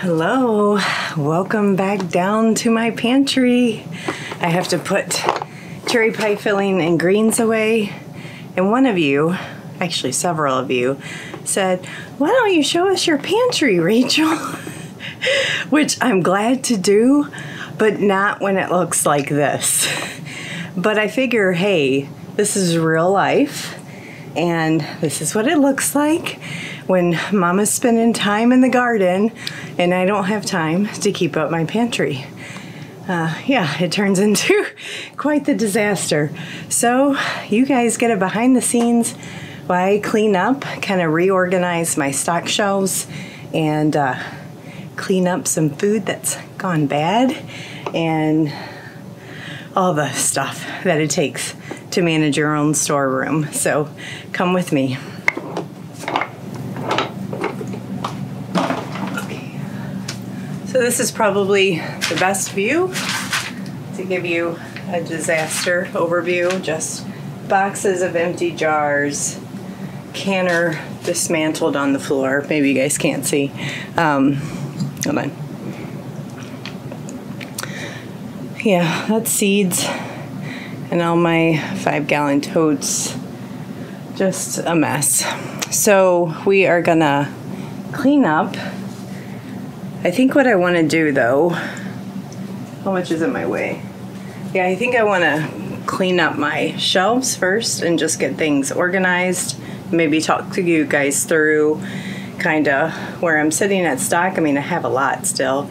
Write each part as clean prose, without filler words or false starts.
Hello, welcome back down to my pantry. I have to put cherry pie filling and greens away. And one of you, actually several of you, said, why don't you show us your pantry, Rachel? Which I'm glad to do, but not when it looks like this. But I figure, hey, this is real life, and this is what it looks like when Mama's spending time in the garden and I don't have time to keep up my pantry. Yeah, it turns into quite the disaster. So you guys get a behind the scenes while I clean up, kind of reorganize my stock shelves and clean up some food that's gone bad and all the stuff that it takes to manage your own storeroom. So come with me. So this is probably the best view to give you a disaster overview. Just boxes of empty jars, canner dismantled on the floor. Maybe you guys can't see. Hold on. Yeah, that's seeds and all my 5-gallon totes. Just a mess. So we are gonna clean up. I think what I want to do though, how much is in my way? Yeah, I think I want to clean up my shelves first and just get things organized. Maybe talk to you guys through kind of where I'm sitting at stock. I mean, I have a lot still,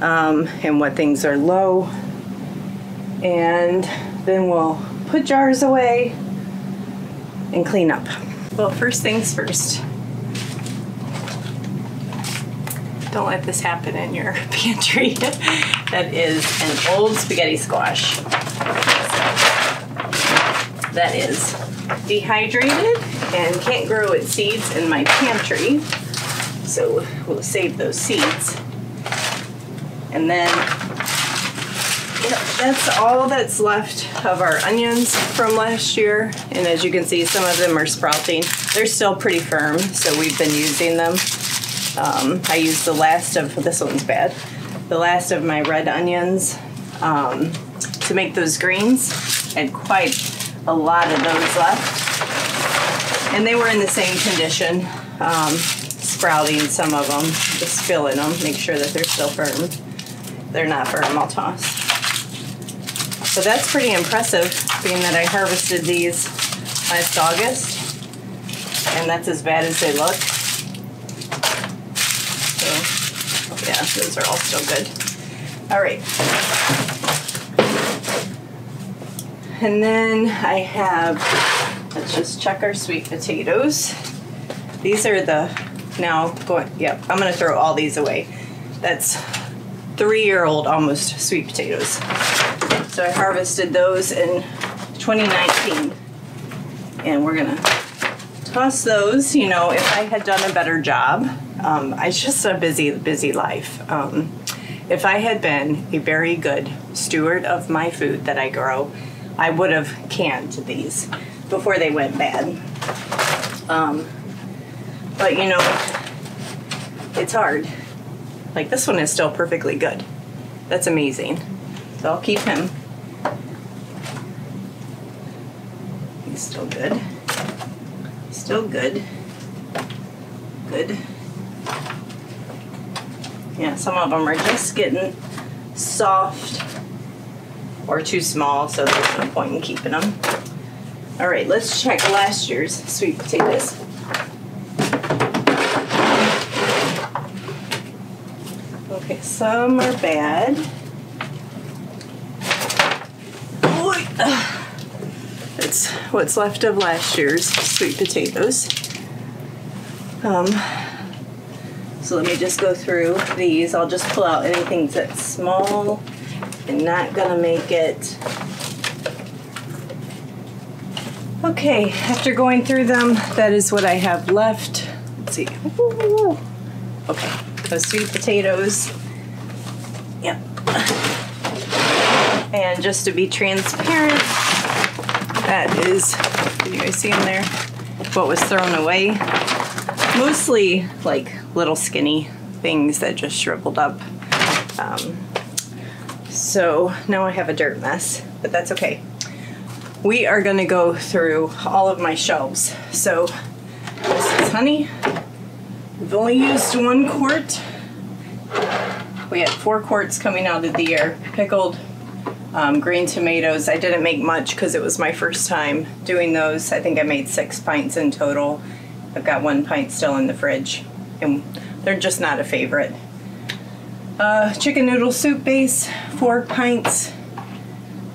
and what things are low. And then we'll put jars away and clean up. Well, first things first. Don't let this happen in your pantry. That is an old spaghetti squash. That is dehydrated and can't grow its seeds in my pantry. So we'll save those seeds. And then that's all that's left of our onions from last year. And as you can see, some of them are sprouting. They're still pretty firm, so we've been using them. I used the last of, this one's bad, the last of my red onions to make those greens. I had quite a lot of those left. And they were in the same condition, sprouting some of them, just filling them, make sure that they're still firm. They're not firm, I'll toss. So that's pretty impressive, being that I harvested these last August. And that's as bad as they look. Yeah, those are all still good. All right. And then I have, let's just check our sweet potatoes. These are the, now going, yep, I'm gonna throw all these away. That's 3-year-old almost sweet potatoes. So I harvested those in 2019. And we're gonna toss those. You know, if I had done a better job, it's just a busy life. If I had been a very good steward of my food that I grow, I would have canned these before they went bad. But you know, it's hard. Like this one is still perfectly good. That's amazing. So I'll keep him. He's still good. Still good. Good. Yeah, some of them are just getting soft or too small, so there's no point in keeping them. All right, let's check last year's sweet potatoes. Okay, some are bad. It's what's left of last year's sweet potatoes. So let me just go through these. I'll just pull out anything that's small and not gonna make it. Okay, after going through them, that is what I have left. Let's see. Ooh. Okay, those sweet potatoes. Yep. And just to be transparent, that is, can you guys see in there? What was thrown away? Mostly like little skinny things that just shriveled up. So now I have a dirt mess, but that's okay. We are gonna go through all of my shelves. So this is honey. We've only used 1 quart. We had 4 quarts coming out of the year. Pickled green tomatoes. I didn't make much because it was my first time doing those. I think I made 6 pints in total. I've got 1 pint still in the fridge, and they're just not a favorite. Chicken noodle soup base, 4 pints.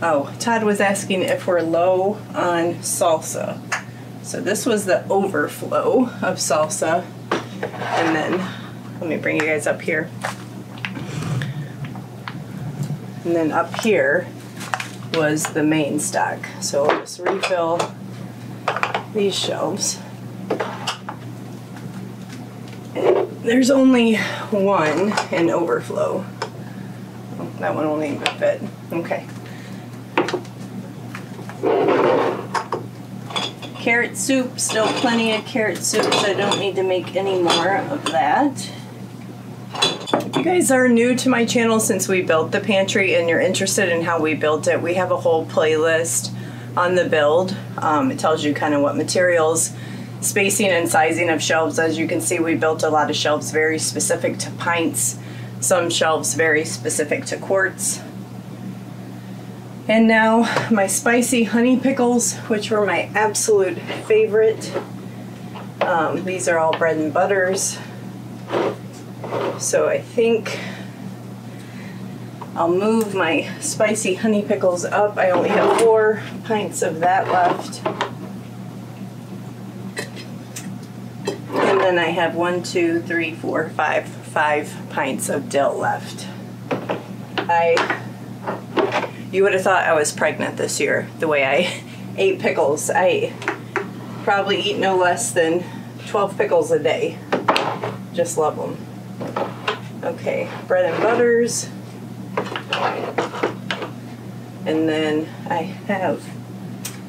Oh, Todd was asking if we're low on salsa. So this was the overflow of salsa. And then, let me bring you guys up here. And then up here was the main stock. So I'll just refill these shelves. And there's only 1 in overflow. Oh, that one won't even fit. Okay. Carrot soup, still plenty of carrot soup, so I don't need to make any more of that. If you guys are new to my channel since we built the pantry and you're interested in how we built it, we have a whole playlist on the build. It tells you kind of what materials, spacing and sizing of shelves. As you can see, we built a lot of shelves very specific to pints, some shelves very specific to quarts. And now my spicy honey pickles, which were my absolute favorite. These are all bread and butters. So I think I'll move my spicy honey pickles up. I only have 4 pints of that left. And then I have 1, 2, 3, 4, 5 pints of dill left. You would have thought I was pregnant this year, the way I ate pickles. I probably eat no less than 12 pickles a day. Just love them. Okay, bread and butters. And then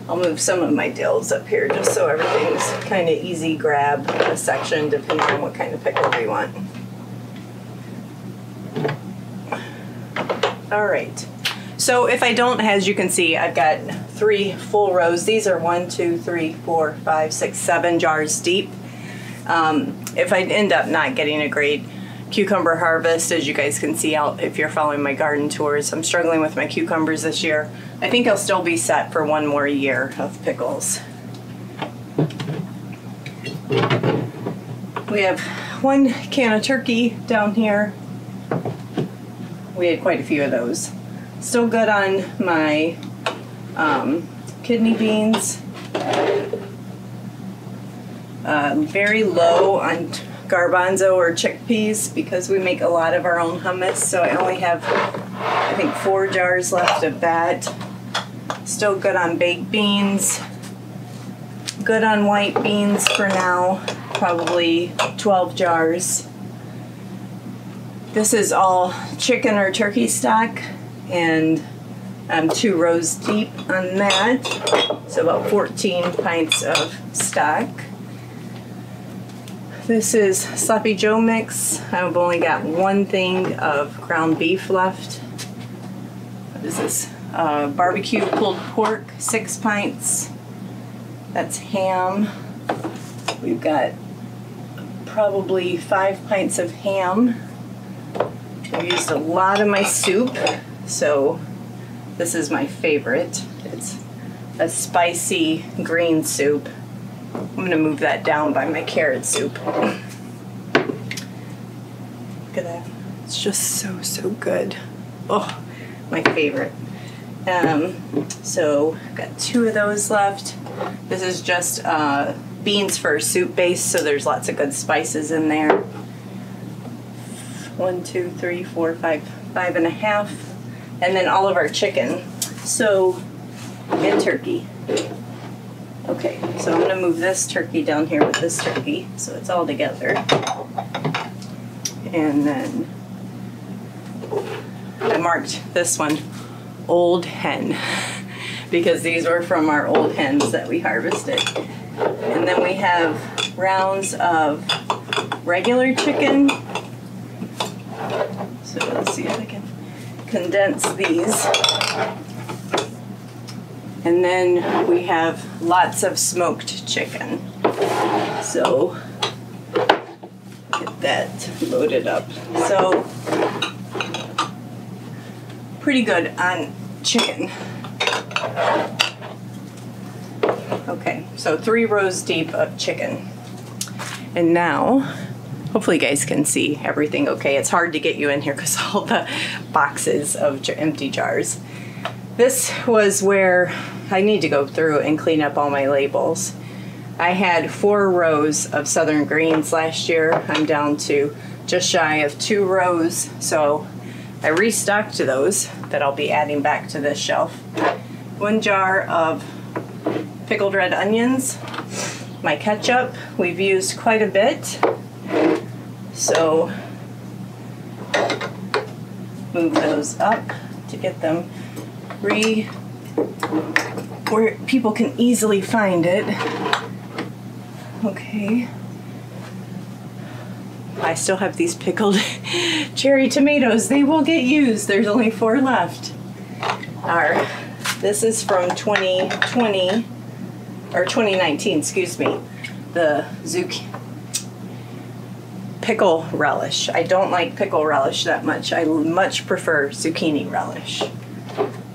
I'll move some of my dills up here just so everything's kind of easy grab a section depending on what kind of pickle we want. All right. So if I don't, as you can see, I've got 3 full rows. These are 1, 2, 3, 4, 5, 6, 7 jars deep. If I end up not getting a great cucumber harvest, as you guys can see out if you're following my garden tours, I'm struggling with my cucumbers this year. I think I'll still be set for 1 more year of pickles. We have 1 can of turkey down here. We had quite a few of those. Still good on my kidney beans. Very low on garbanzo or chickpeas because we make a lot of our own hummus. So I only have, I think, 4 jars left of that. Still good on baked beans. Good on white beans for now. Probably 12 jars. This is all chicken or turkey stock, and I'm 2 rows deep on that, so about 14 pints of stock. This is Sloppy Joe mix. I've only got 1 thing of ground beef left. What is this? Barbecue pulled pork, 6 pints. That's ham. We've got probably 5 pints of ham. I used a lot of my soup, so this is my favorite. It's a spicy green soup. I'm going to move that down by my carrot soup. Look at that. It's just so good. Oh, my favorite. So I've got 2 of those left. This is just beans for a soup base, so there's lots of good spices in there. 1, 2, 3, 4, 5, 5.5. And then all of our chicken. So, and turkey. Okay, so I'm going to move this turkey down here with this turkey, so it's all together. And then I marked this one Old Hen because these were from our old hens that we harvested. And then we have rounds of regular chicken, So let's see if I can condense these. And then we have lots of smoked chicken. So get that loaded up. So pretty good on chicken. Okay, so 3 rows deep of chicken. And now, hopefully you guys can see everything okay. It's hard to get you in here because all the boxes of empty jars. This was where I need to go through and clean up all my labels. I had 4 rows of southern greens last year. I'm down to just shy of 2 rows, so I restocked those that I'll be adding back to this shelf. 1 jar of pickled red onions. My ketchup, we've used quite a bit, so move those up to get them where people can easily find it. Okay. I still have these pickled cherry tomatoes. They will get used. There's only 4 left. This is from 2020, or 2019, excuse me. The Pickle Relish. I don't like pickle relish that much. I much prefer zucchini relish.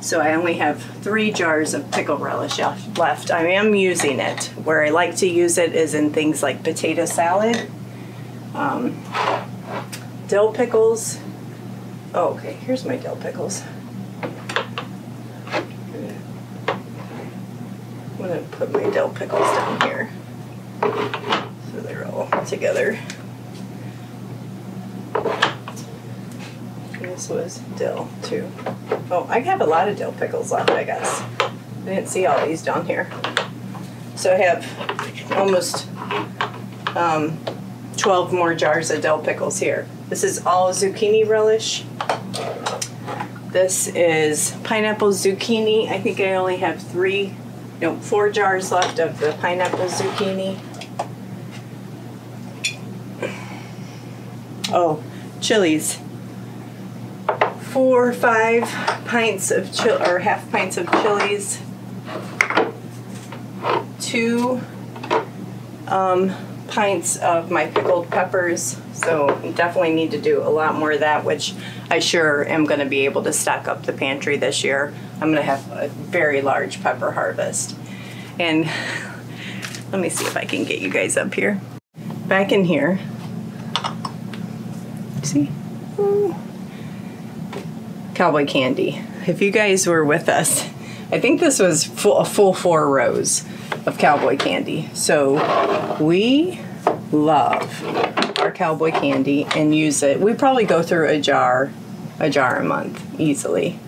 So I only have 3 jars of pickle relish left. I am using it. Where I like to use it is in things like potato salad, dill pickles. Oh, okay, here's my dill pickles. I'm gonna put my dill pickles down here so they're all together. This was dill too. Oh, I have a lot of dill pickles left, I guess. I didn't see all these down here. So I have almost 12 more jars of dill pickles here. This is all zucchini relish. This is pineapple zucchini. I think I only have 4 jars left of the pineapple zucchini. Oh, chilies. 4 or 5 pints of half pints of chilies. 2 pints of my pickled peppers. So definitely need to do a lot more of that, which I sure am going to be able to stock up the pantry this year. I'm going to have a very large pepper harvest. And let me see if I can get you guys up here. Back in here. See? Ooh. Cowboy candy. If you guys were with us, I think this was a full 4 rows of cowboy candy. So we love our cowboy candy and use it. We probably go through a jar a month easily.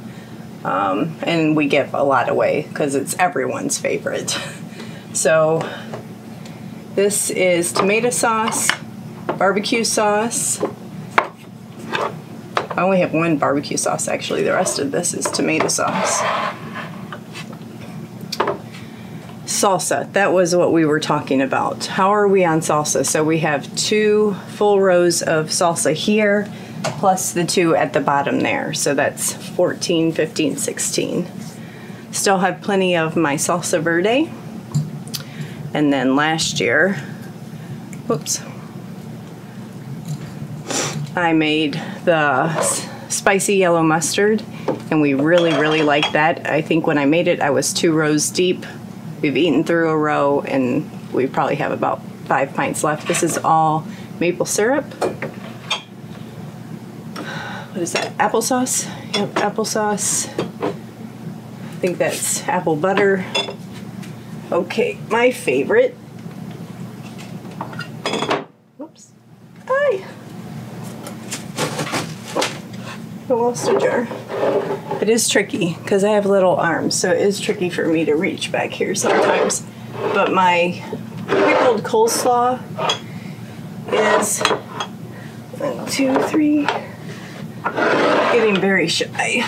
And we give a lot away because it's everyone's favorite. So this is tomato sauce, barbecue sauce. I only have 1 barbecue sauce actually. The rest of this is tomato sauce. Salsa, that was what we were talking about. How are we on salsa? So we have 2 full rows of salsa here, plus the 2 at the bottom there. So that's 14, 15, 16. Still have plenty of my salsa verde. And then last year, whoops, I made the spicy yellow mustard, and we really like that. I think when I made it, I was 2 rows deep. We've eaten through a row, and we probably have about 5 pints left. This is all maple syrup. What is that? Applesauce? Yep, applesauce. I think that's apple butter. Okay, my favorite. Whoops. Hi. I lost a jar. It is tricky because I have little arms, so it is tricky for me to reach back here sometimes. But my pickled coleslaw is 1, 2, 3. Getting very shy.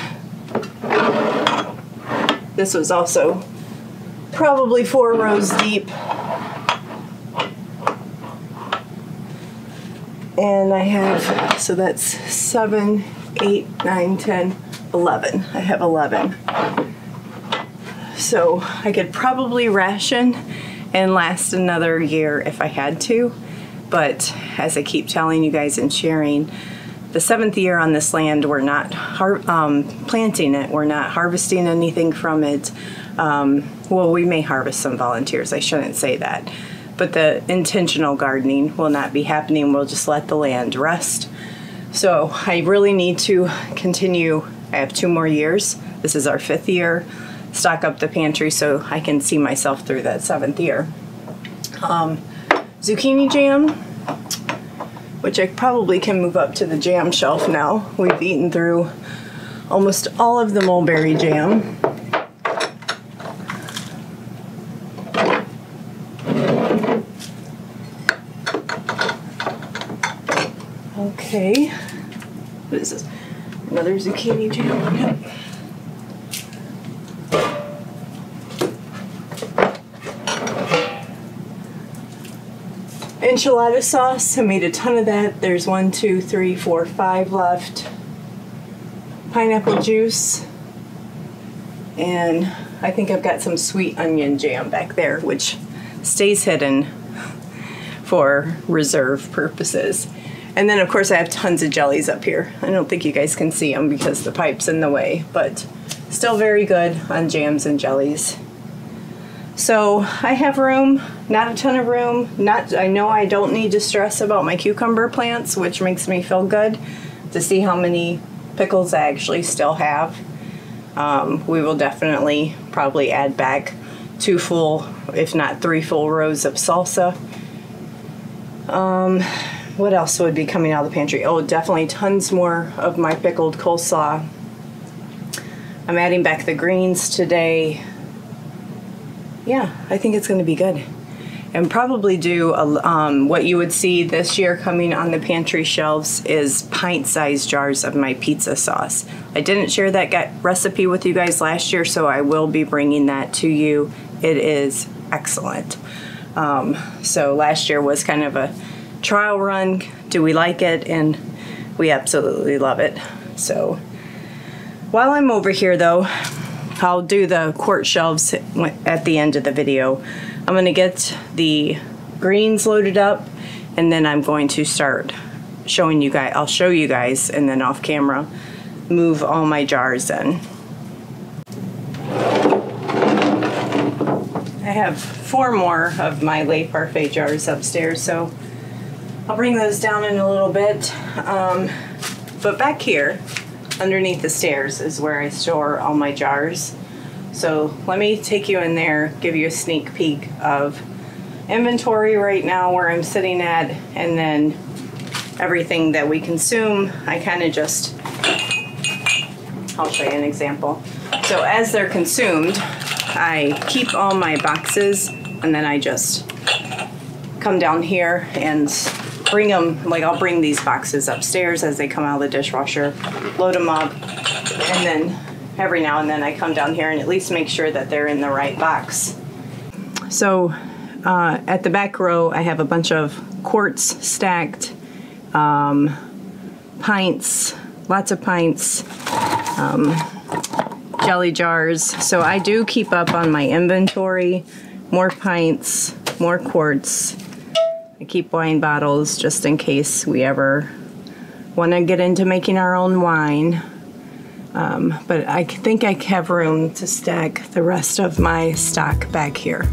This was also probably 4 rows deep. And I have, so that's 7, 8, 9, 10, 11. I have 11. So I could probably ration and last another year if I had to. But as I keep telling you guys and sharing, the 7th year on this land, we're not planting it. We're not harvesting anything from it. Well, we may harvest some volunteers. I shouldn't say that. But the intentional gardening will not be happening. We'll just let the land rest. So I really need to continue. I have 2 more years. This is our 5th year. Stock up the pantry so I can see myself through that 7th year. Zucchini jam, which I probably can move up to the jam shelf now. We've eaten through almost all of the mulberry jam. Okay, what is this? Another zucchini jam. Yep. Enchilada sauce, I made a ton of that. There's 1, 2, 3, 4, 5 left. Pineapple juice. And I think I've got some sweet onion jam back there, which stays hidden for reserve purposes. And then of course I have tons of jellies up here. I don't think you guys can see them because the pipe's in the way, but still very good on jams and jellies. So I have room, not a ton of room. I know I don't need to stress about my cucumber plants, which makes me feel good to see how many pickles I actually still have. We will definitely probably add back 2 full, if not 3 full rows of salsa. What else would be coming out of the pantry? Oh, definitely tons more of my pickled coleslaw. I'm adding back the greens today. Yeah, I think it's going to be good. And probably do what you would see this year coming on the pantry shelves is pint-sized jars of my pizza sauce. I didn't share that recipe with you guys last year, so I will be bringing that to you. It is excellent. So last year was kind of a trial run. Do we like it? And we absolutely love it. So while I'm over here though, I'll do the quart shelves at the end of the video. I'm going to get the greens loaded up, and then I'm going to start showing you guys. I'll show you guys, and then off camera, move all my jars in. I have 4 more of my Le Parfait jars upstairs, so I'll bring those down in a little bit. But back here, underneath the stairs, is where I store all my jars. So let me take you in there, give you a sneak peek of inventory right now, where I'm sitting at, and then everything that we consume. I kind of just, I'll show you an example. So as they're consumed, I keep all my boxes, and then I just come down here and bring them, like I'll bring these boxes upstairs as they come out of the dishwasher, load them up, and then every now and then I come down here and at least make sure that they're in the right box. So at the back row I have a bunch of quarts stacked, pints, lots of pints, jelly jars. So I do keep up on my inventory, more pints, more quarts. I keep wine bottles just in case we ever want to get into making our own wine. But I think I have room to stack the rest of my stock back here.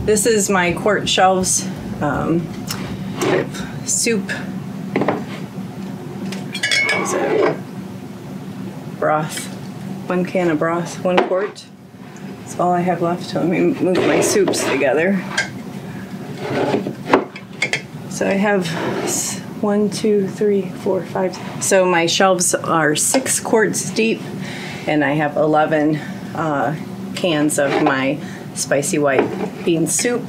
This is my quart shelves. I have soup. Broth. 1 can of broth, 1 quart. That's all I have left. Let me move my soups together. So I have 1, 2, 3, 4, 5. So my shelves are 6 quarts deep, and I have 11 cans of my spicy white bean soup,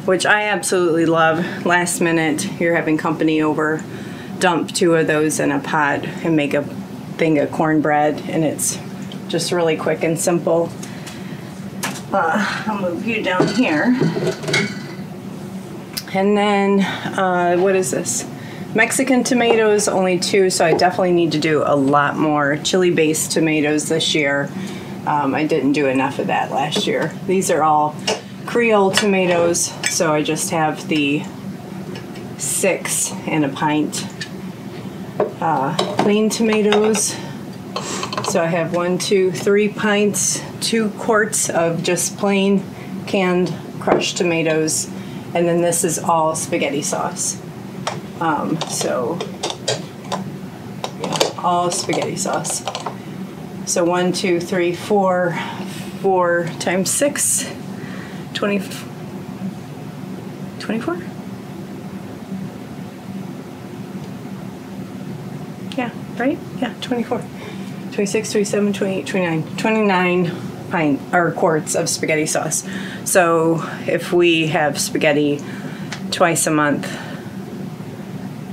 which I absolutely love. Last minute, you're having company over, dump 2 of those in a pot and make a thing of cornbread, and it's just really quick and simple. I'll move you down here. And then, what is this? Mexican tomatoes, only 2, so I definitely need to do a lot more chili-based tomatoes this year. I didn't do enough of that last year. These are all Creole tomatoes, so I just have the 6 and a pint. Plain tomatoes. So I have 1, 2, 3 pints, 2 quarts of just plain canned crushed tomatoes, and then this is all spaghetti sauce. So yeah, all spaghetti sauce. So 1, 2, 3, 4, 4 times 6, 24? Yeah, right? Yeah, 24. 26, 27, 28, 29. 29 quarts of spaghetti sauce. So if we have spaghetti twice a month,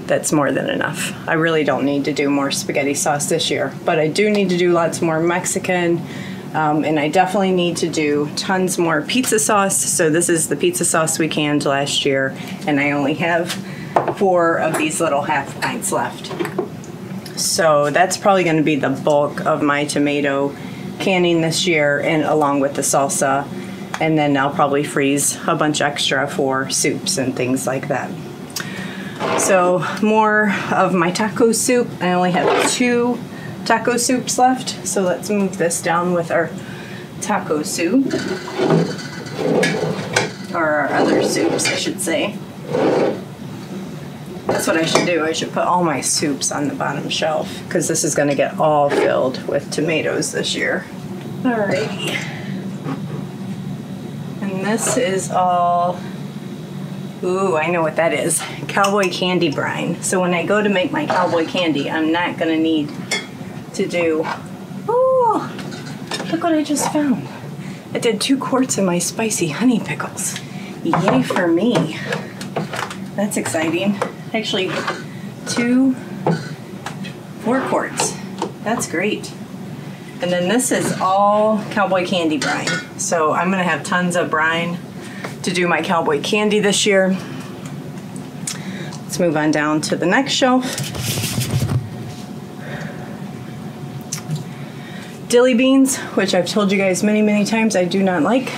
that's more than enough. I really don't need to do more spaghetti sauce this year, but I do need to do lots more Mexican, and I definitely need to do tons more pizza sauce. So this is the pizza sauce we canned last year, and I only have 4 of these little half pints left. So that's probably going to be the bulk of my tomato canning this year, and along with the salsa, and then I'll probably freeze a bunch extra for soups and things like that. So more of my taco soup. I only have 2 taco soups left, so let's move this down with our taco soup, or our other soups, I should say. That's what I should do. I should put all my soups on the bottom shelf, because this is going to get all filled with tomatoes this year. Alrighty. And this is all, ooh, I know what that is. Cowboy candy brine. So when I go to make my cowboy candy, I'm not going to need to do, oh, look what I just found. I did 2 quarts of my spicy honey pickles. Yay for me. That's exciting. Actually, 4 quarts. That's great. And then this is all cowboy candy brine. So I'm gonna have tons of brine to do my cowboy candy this year. Let's move on down to the next shelf. Dilly Beans, which I've told you guys many, many times I do not like.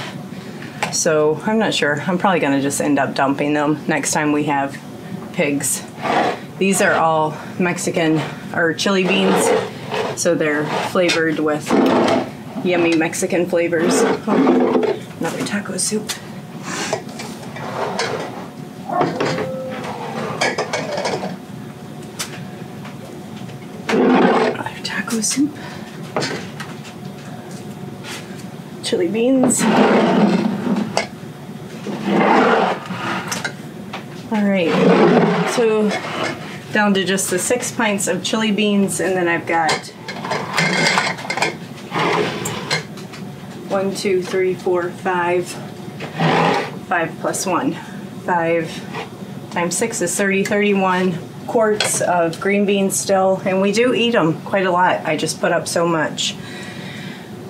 So I'm not sure. I'm probably gonna just end up dumping them next time we have pigs. These are all Mexican or chili beans, so they're flavored with yummy Mexican flavors. Oh, another taco soup. Another taco soup. Chili beans. All right, so down to just the 6 pints of chili beans, and then I've got 1, 2, 3, 4, 5 plus 1. 5 times 6 is 30, 31 quarts of green beans still, and we do eat them quite a lot. I just put up so much.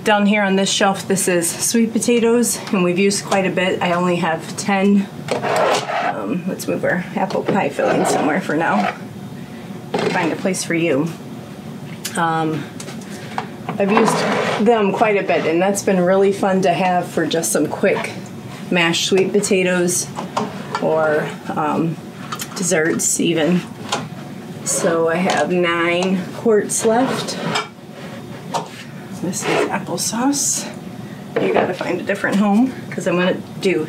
Down here on this shelf, this is sweet potatoes, and we've used quite a bit. I only have 10. Let's move our apple pie filling somewhere for now. Find a place for you. I've used them quite a bit, and that's been really fun to have for just some quick mashed sweet potatoes or desserts even. So I have 9 quarts left. This is applesauce. You gotta find a different home, because I'm gonna do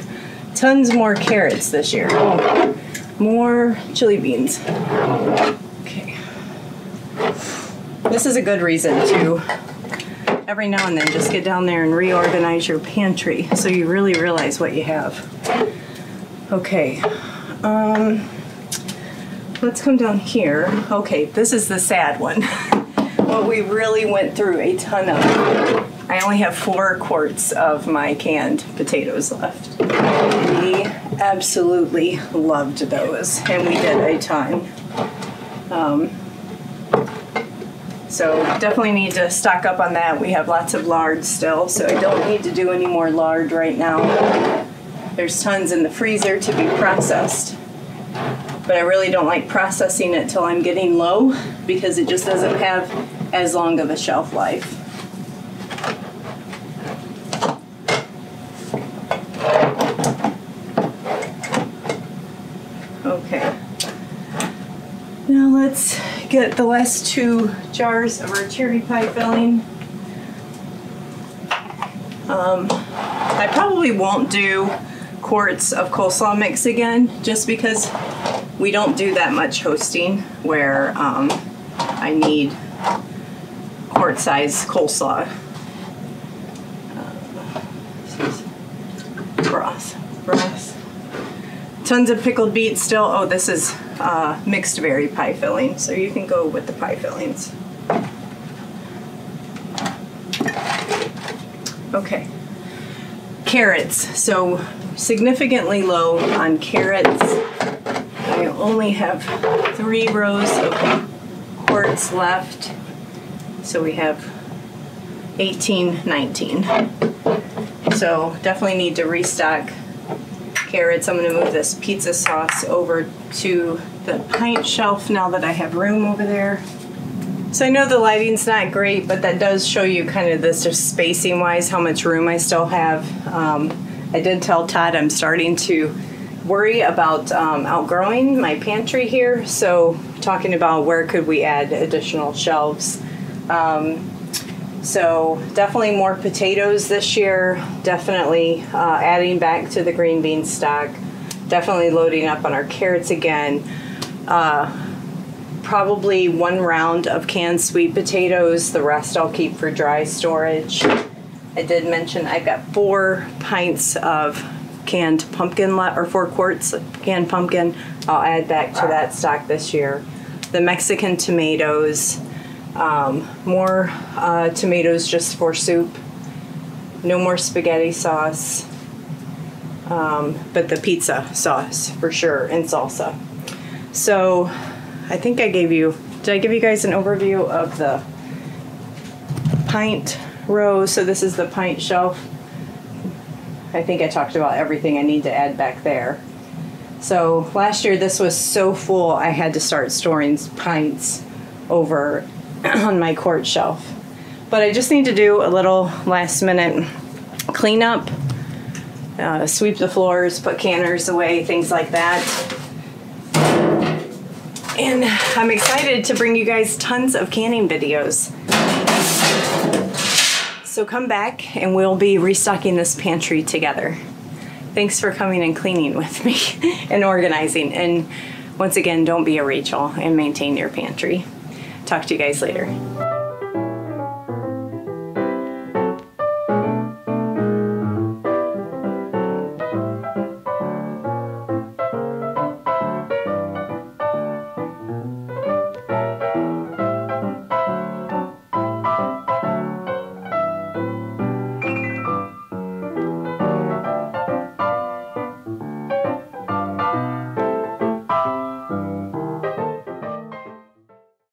tons more carrots this year. Oh, more chili beans. Okay. This is a good reason to every now and then just get down there and reorganize your pantry so you really realize what you have. Okay. Let's come down here. Okay, this is the sad one. What we really went through a ton of. I only have 4 quarts of my canned potatoes left. We absolutely loved those, and we did a ton. So definitely need to stock up on that. We have lots of lard still, so I don't need to do any more lard right now. There's tons in the freezer to be processed, but I really don't like processing it till I'm getting low because it just doesn't have as long of a shelf life. Okay. Now let's get the last 2 jars of our cherry pie filling. I probably won't do quarts of coleslaw mix again just because we don't do that much hosting where I need quart size coleslaw. Broth. Tons of pickled beets still. Oh, this is mixed berry pie filling, so you can go with the pie fillings. Okay. Carrots. So significantly low on carrots. I only have 3 rows of quarts left. So we have 18, 19. So definitely need to restock carrots. I'm going to move this pizza sauce over to the pint shelf now that I have room over there. So I know the lighting's not great, but that does show you kind of this just spacing wise how much room I still have. I did tell Todd I'm starting to worry about outgrowing my pantry here, so talking about where could we add additional shelves. So definitely more potatoes this year, definitely adding back to the green bean stock, definitely loading up on our carrots again. Probably 1 round of canned sweet potatoes, the rest I'll keep for dry storage. I did mention I've got 4 pints of canned pumpkin left, or 4 quarts of canned pumpkin. I'll add back to that stock this year. The Mexican tomatoes, more tomatoes just for soup. No more spaghetti sauce, but the pizza sauce for sure, and salsa. So I think I gave you, did I give you guys an overview of the pint row? So this is the pint shelf. I think I talked about everything I need to add back there. So last year this was so full I had to start storing pints over on my quart shelf. But I just need to do a little last minute cleanup, sweep the floors, put canners away, things like that. And I'm excited to bring you guys tons of canning videos. So come back and we'll be restocking this pantry together. Thanks for coming and cleaning with me and organizing. And once again, don't be a Rachel and maintain your pantry. Talk to you guys later.